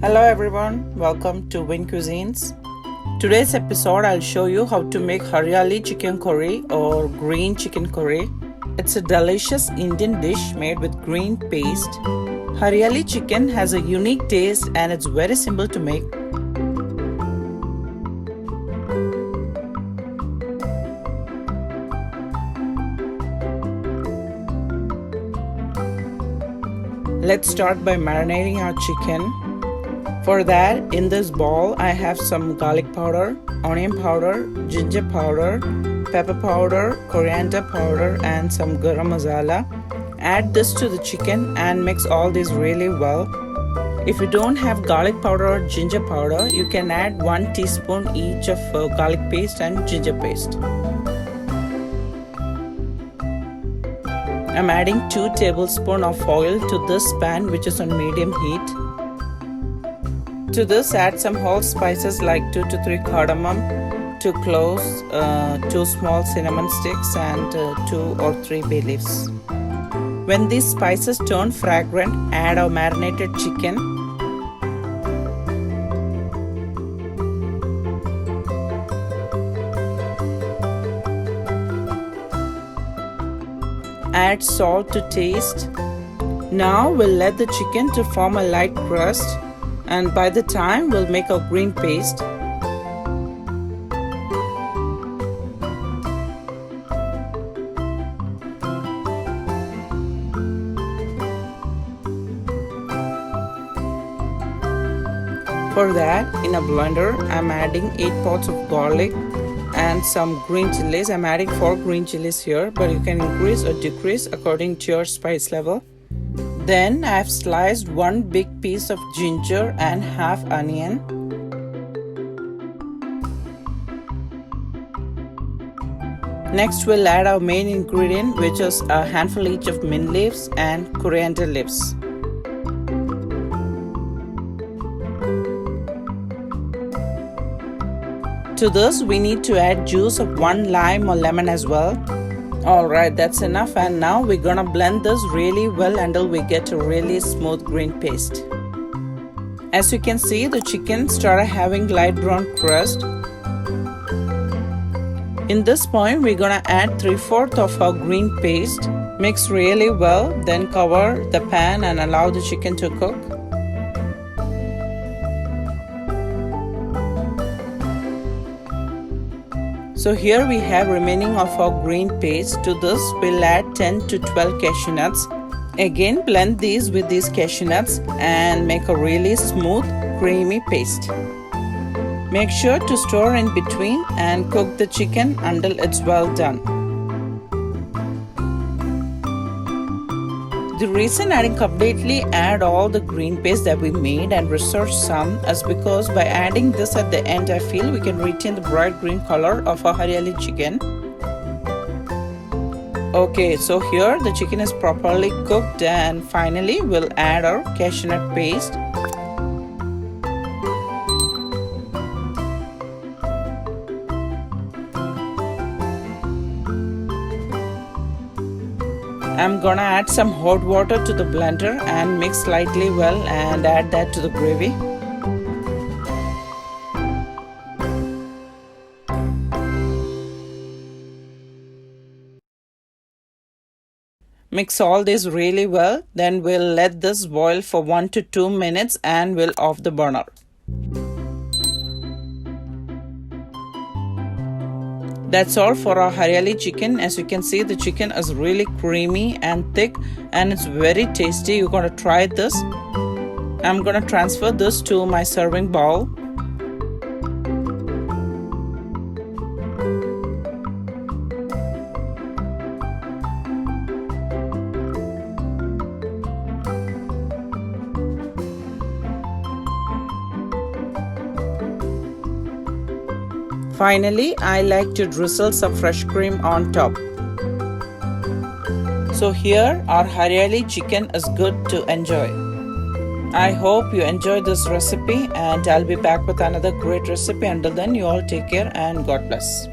Hello everyone, welcome to Win Cuisines. Today's episode I'll show you how to make Hariyali chicken curry or green chicken curry. It's a delicious Indian dish made with green paste. Hariyali chicken has a unique taste and it's very simple to make. Let's start by marinating our chicken. For that, in this bowl, I have some garlic powder, onion powder, ginger powder, pepper powder, coriander powder, and some garam masala. Add this to the chicken and mix all these really well. If you don't have garlic powder or ginger powder, you can add 1 teaspoon each of garlic paste and ginger paste. I'm adding 2 tablespoons of oil to this pan which is on medium heat. To this, add some whole spices like 2 to 3 cardamom, 2 cloves, 2 small cinnamon sticks and 2 or 3 bay leaves. When these spices turn fragrant, add our marinated chicken. Add salt to taste. Now we'll let the chicken to form a light crust, and by the time we'll make our green paste. For that, in a blender, I'm adding 8 pods of garlic and some green chilies. I'm adding 4 green chilies here, but you can increase or decrease according to your spice level. Then I've sliced 1 big piece of ginger and half onion. Next we'll add our main ingredient, which is a handful each of mint leaves and coriander leaves. To this we need to add juice of 1 lime or lemon as well. Alright, that's enough, and now we're gonna blend this really well until we get a really smooth green paste. As you can see, the chicken started having light brown crust. In this point, we're gonna add 3/4 of our green paste. Mix really well, then cover the pan and allow the chicken to cook. So here we have remaining of our green paste. To this we'll add 10 to 12 cashew nuts. Again, blend these with these cashew nuts and make a really smooth creamy paste. Make sure to stir in between and cook the chicken until it's well done. The reason I didn't completely add all the green paste that we made and reserve some is because by adding this at the end, I feel we can retain the bright green color of our Hariyali chicken. Okay, so here the chicken is properly cooked, and finally we'll add our cashew nut paste. I'm gonna add some hot water to the blender and mix slightly well and add that to the gravy. Mix all this really well, then we'll let this boil for 1 to 2 minutes and we'll off the burner. That's all for our Hariyali chicken. As you can see, the chicken is really creamy and thick and it's very tasty. You're gonna try this. I'm gonna transfer this to my serving bowl. Finally, I like to drizzle some fresh cream on top. So here our Hariyali chicken is good to enjoy. I hope you enjoyed this recipe, and I'll be back with another great recipe. Until then, you all take care and God bless.